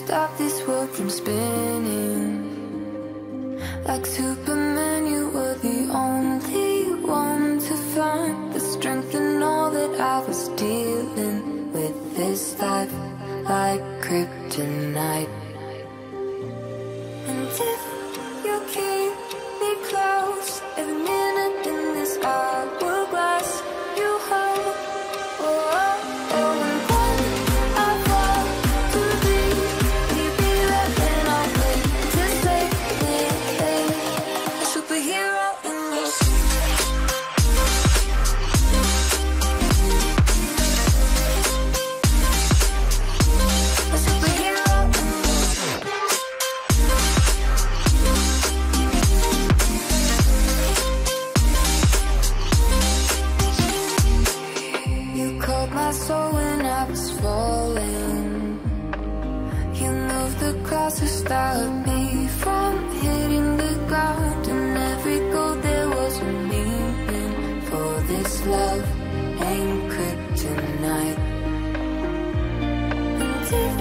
stop this world from spinning. Like Superman, you were the only one to find the strength in all that I was dealing with. This life like kryptonite. And if you keep me close, every minute in this hourglass you hold. Oh, oh, oh. And when I fall to leave, will you be there? Then I'll wait to save me. A superhero in this. A superhero in this. You called my soul when I was falling. You moved the cross to stop me from hitting the ground. And every goal there was a meaning. For this love ain't kryptonite. And if